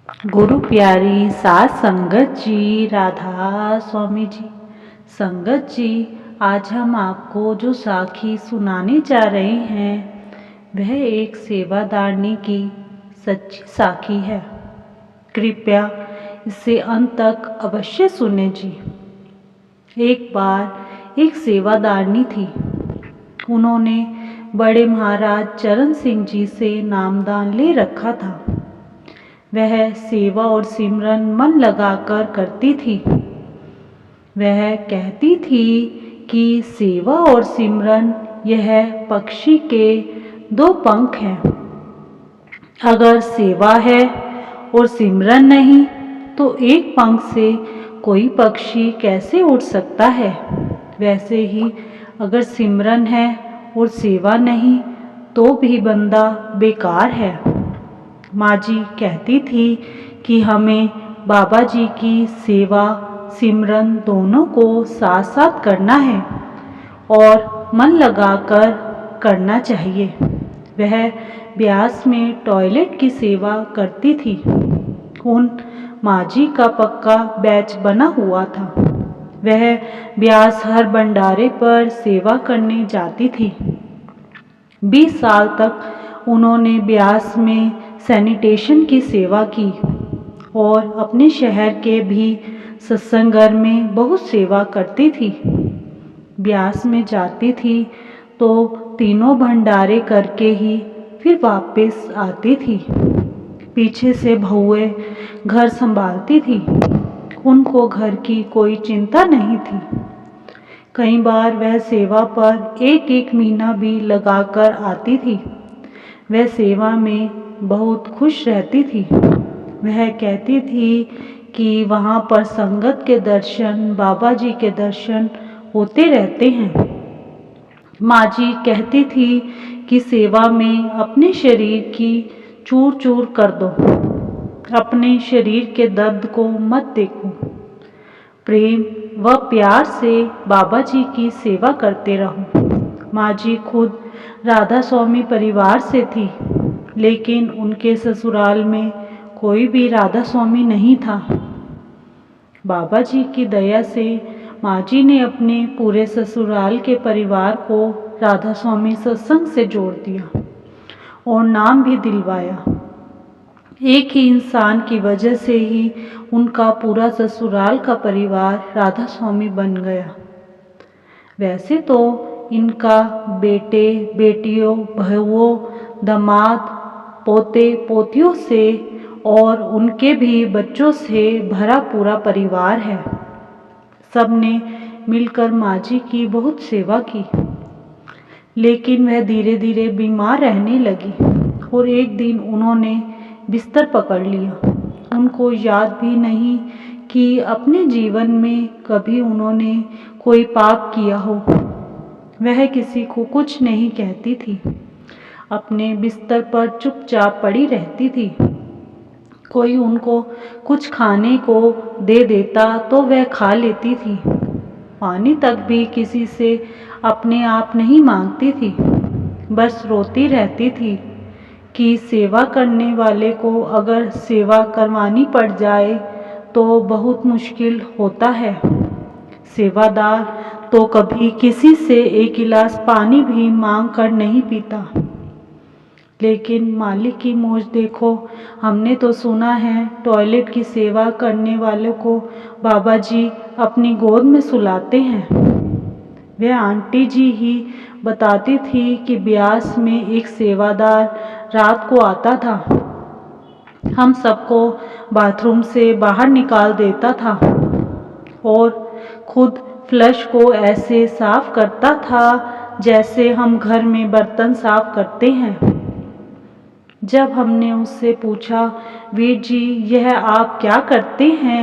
गुरु प्यारी सात संगत जी, राधा स्वामी जी। संगत जी, आज हम आपको जो साखी सुनाने जा रहे हैं वह एक सेवादारनी की सच्ची साखी है। कृपया इसे अंत तक अवश्य सुने जी। एक बार एक सेवादारनी थी। उन्होंने बड़े महाराज चरण सिंह जी से नामदान ले रखा था। वह सेवा और सिमरन मन लगाकर करती थी। वह कहती थी कि सेवा और सिमरन यह पक्षी के दो पंख हैं। अगर सेवा है और सिमरन नहीं तो एक पंख से कोई पक्षी कैसे उड़ सकता है। वैसे ही अगर सिमरन है और सेवा नहीं तो भी बंदा बेकार है। माँ जी कहती थी कि हमें बाबा जी की सेवा सिमरन दोनों को साथ साथ करना है और मन लगाकर करना चाहिए। वह ब्यास में टॉयलेट की सेवा करती थी। उन माँ जी का पक्का बैच बना हुआ था। वह ब्यास हर भंडारे पर सेवा करने जाती थी। 20 साल तक उन्होंने ब्यास में सैनिटेशन की सेवा की और अपने शहर के भी सत्संग घर में बहुत सेवा करती थी। ब्यास में जाती थी तो तीनों भंडारे करके ही फिर वापस आती थी। पीछे से बहुएं घर संभालती थी। उनको घर की कोई चिंता नहीं थी। कई बार वह सेवा पर एक एक महीना भी लगाकर आती थी। वह सेवा में बहुत खुश रहती थी। वह कहती थी कि वहाँ पर संगत के दर्शन, बाबा जी के दर्शन होते रहते हैं। माँ जी कहती थी कि सेवा में अपने शरीर की चूर चूर कर दो, अपने शरीर के दर्द को मत देखो, प्रेम व प्यार से बाबा जी की सेवा करते रहो। माँ जी खुद राधा स्वामी परिवार से थी, लेकिन उनके ससुराल में कोई भी राधा स्वामी नहीं था। बाबा जी की दया से माँ जी ने अपने पूरे ससुराल के परिवार को राधा स्वामी सत्संग से जोड़ दिया और नाम भी दिलवाया। एक ही इंसान की वजह से ही उनका पूरा ससुराल का परिवार राधा स्वामी बन गया। वैसे तो इनका बेटे बेटियों, बहुओं, दामाद, पोते पोतियों से और उनके भी बच्चों से भरा पूरा परिवार है। सबने मिलकर माँ जी की बहुत सेवा की, लेकिन वह धीरे धीरे बीमार रहने लगी और एक दिन उन्होंने बिस्तर पकड़ लिया। उनको याद भी नहीं कि अपने जीवन में कभी उन्होंने कोई पाप किया हो। वह किसी को कुछ नहीं कहती थी, अपने बिस्तर पर चुपचाप पड़ी रहती थी। कोई उनको कुछ खाने को दे देता तो वह खा लेती थी। पानी तक भी किसी से अपने आप नहीं मांगती थी, बस रोती रहती थी कि सेवा करने वाले को अगर सेवा करवानी पड़ जाए तो बहुत मुश्किल होता है। सेवादार तो कभी किसी से एक गिलास पानी भी मांग कर नहीं पीता। लेकिन मालिक की मौज देखो, हमने तो सुना है टॉयलेट की सेवा करने वालों को बाबा जी अपनी गोद में सुलाते हैं। वह आंटी जी ही बताती थी कि ब्यास में एक सेवादार रात को आता था, हम सबको बाथरूम से बाहर निकाल देता था और खुद फ्लश को ऐसे साफ करता था जैसे हम घर में बर्तन साफ करते हैं। जब हमने उससे पूछा, वीर जी यह आप क्या करते हैं,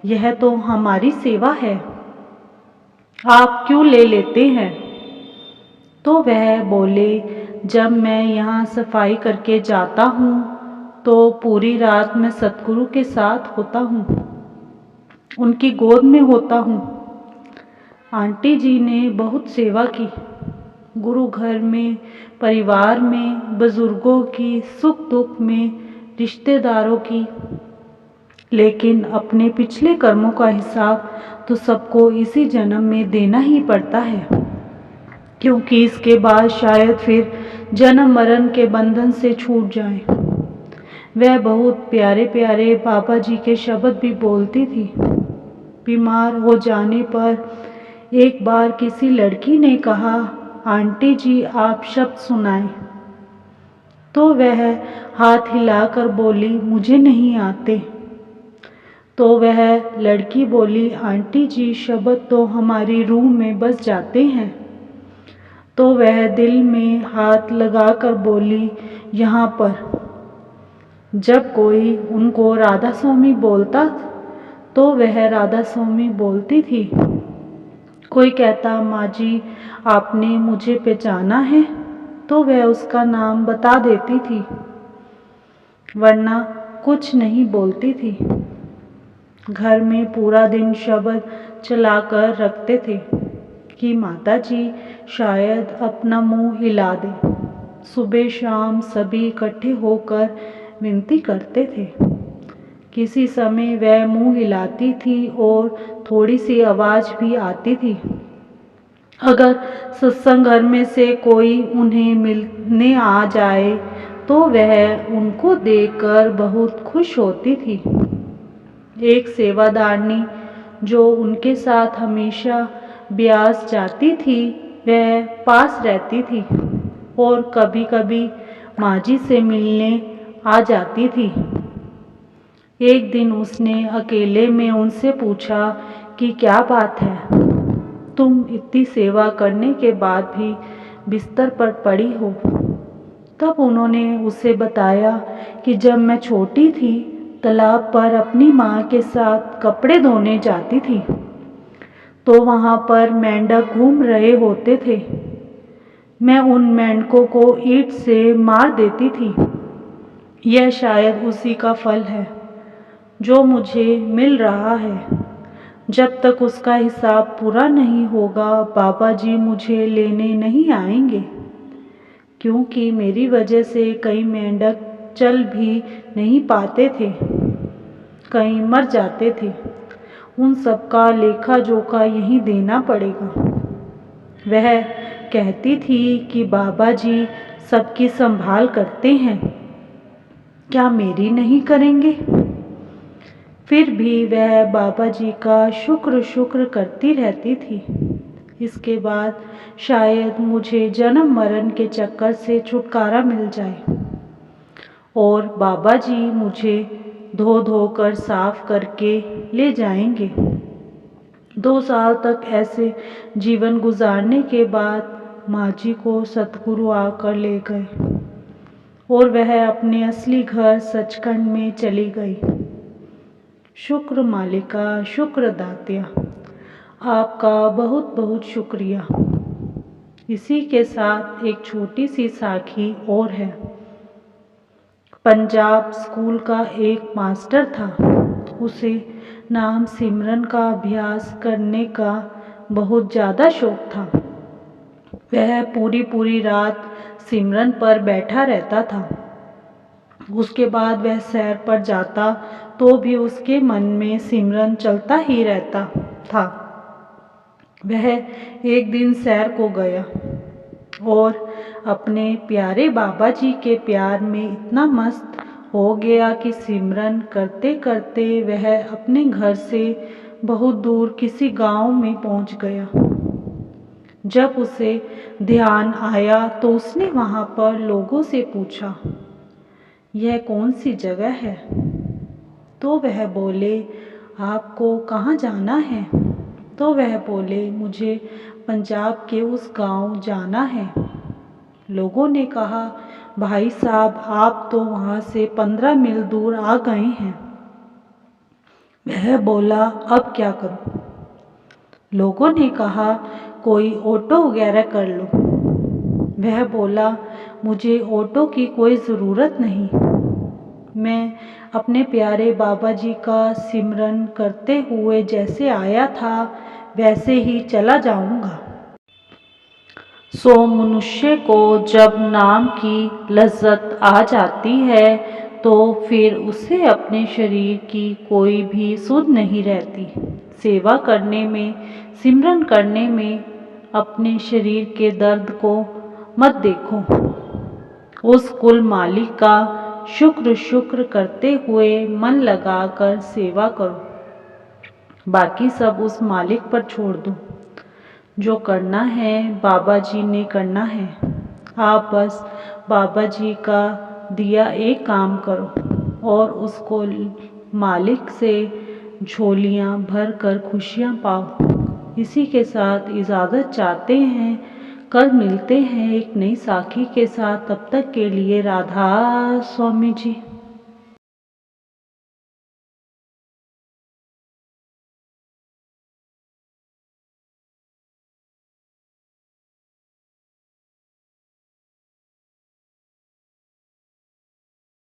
यह तो हमारी सेवा है, आप क्यों ले लेते हैं, तो वह बोले, जब मैं यहाँ सफाई करके जाता हूँ तो पूरी रात मैं सतगुरु के साथ होता हूँ, उनकी गोद में होता हूँ। आंटी जी ने बहुत सेवा की। गुरु घर में, परिवार में, बुजुर्गों की सुख दुख में रिश्तेदारों की, लेकिन अपने पिछले कर्मों का हिसाब तो सबको इसी जन्म में देना ही पड़ता है, क्योंकि इसके बाद शायद फिर जन्म मरण के बंधन से छूट जाए। वह बहुत प्यारे प्यारे बाबा जी के शब्द भी बोलती थी। बीमार हो जाने पर एक बार किसी लड़की ने कहा, आंटी जी आप शब्द सुनाएं। तो वह हाथ हिलाकर बोली, मुझे नहीं आते। तो वह लड़की बोली, आंटी जी शब्द तो हमारी रूह में बस जाते हैं। तो वह दिल में हाथ लगाकर बोली, यहाँ पर। जब कोई उनको राधा स्वामी बोलता तो वह राधा स्वामी बोलती थी। कोई कहता, माँ जी आपने मुझे पहचाना है, तो वह उसका नाम बता देती थी, वरना कुछ नहीं बोलती थी। घर में पूरा दिन शब्द चलाकर रखते थे कि माता जी शायद अपना मुंह हिला दे। सुबह शाम सभी इकट्ठे होकर विनती करते थे। किसी समय वह मुंह हिलाती थी और थोड़ी सी आवाज़ भी आती थी। अगर सत्संग घर में से कोई उन्हें मिलने आ जाए तो वह उनको देखकर बहुत खुश होती थी। एक सेवादारनी जो उनके साथ हमेशा ब्यास जाती थी, वह पास रहती थी और कभी कभी माँ जी से मिलने आ जाती थी। एक दिन उसने अकेले में उनसे पूछा कि क्या बात है, तुम इतनी सेवा करने के बाद भी बिस्तर पर पड़ी हो। तब उन्होंने उसे बताया कि जब मैं छोटी थी तालाब पर अपनी माँ के साथ कपड़े धोने जाती थी, तो वहाँ पर मेंढक घूम रहे होते थे। मैं उन मेंढकों को ईंट से मार देती थी। यह शायद उसी का फल है जो मुझे मिल रहा है। जब तक उसका हिसाब पूरा नहीं होगा बाबा जी मुझे लेने नहीं आएंगे, क्योंकि मेरी वजह से कई मेंढक चल भी नहीं पाते थे, कई मर जाते थे। उन सबका लेखा जोखा यहीं देना पड़ेगा। वह कहती थी कि बाबा जी सबकी संभाल करते हैं, क्या मेरी नहीं करेंगे? फिर भी वह बाबा जी का शुक्र करती रहती थी। इसके बाद शायद मुझे जन्म मरण के चक्कर से छुटकारा मिल जाए और बाबा जी मुझे धो धो कर साफ करके ले जाएंगे। 2 साल तक ऐसे जीवन गुजारने के बाद माँ जी को सतगुरु आकर ले गए और वह अपने असली घर सचखंड में चली गई। शुक्र मालिका, शुक्र दात्या, आपका बहुत बहुत शुक्रिया। इसी के साथ एक छोटी सी साखी और है। पंजाब स्कूल का एक मास्टर था। उसे नाम सिमरन का अभ्यास करने का बहुत ज़्यादा शौक था। वह पूरी पूरी रात सिमरन पर बैठा रहता था। उसके बाद वह सैर पर जाता तो भी उसके मन में सिमरन चलता ही रहता था। वह एक दिन सैर को गया और अपने प्यारे बाबा जी के प्यार में इतना मस्त हो गया कि सिमरन करते करते वह अपने घर से बहुत दूर किसी गांव में पहुंच गया। जब उसे ध्यान आया तो उसने वहां पर लोगों से पूछा, यह कौन सी जगह है? तो वह बोले, आपको कहाँ जाना है? तो वह बोले, मुझे पंजाब के उस गांव जाना है। लोगों ने कहा, भाई साहब आप तो वहाँ से 15 मील दूर आ गए हैं। वह बोला, अब क्या करूं? लोगों ने कहा, कोई ऑटो वगैरह कर लो। वह बोला, मुझे ऑटो की कोई ज़रूरत नहीं, मैं अपने प्यारे बाबा जी का सिमरन करते हुए जैसे आया था वैसे ही चला जाऊंगा। सो मनुष्य को जब नाम की लज्जत आ जाती है तो फिर उसे अपने शरीर की कोई भी सुध नहीं रहती। सेवा करने में, सिमरन करने में अपने शरीर के दर्द को मत देखो। उस कुल मालिक का शुक्र शुक्र करते हुए मन लगाकर सेवा करो। बाकी सब उस मालिक पर छोड़ दो। जो करना है बाबा जी ने करना है। आप बस बाबा जी का दिया एक काम करो और उसको मालिक से झोलियां भर कर खुशियां पाओ। इसी के साथ इजाज़त चाहते हैं। कल मिलते हैं एक नई साखी के साथ। तब तक के लिए राधा स्वामी जी।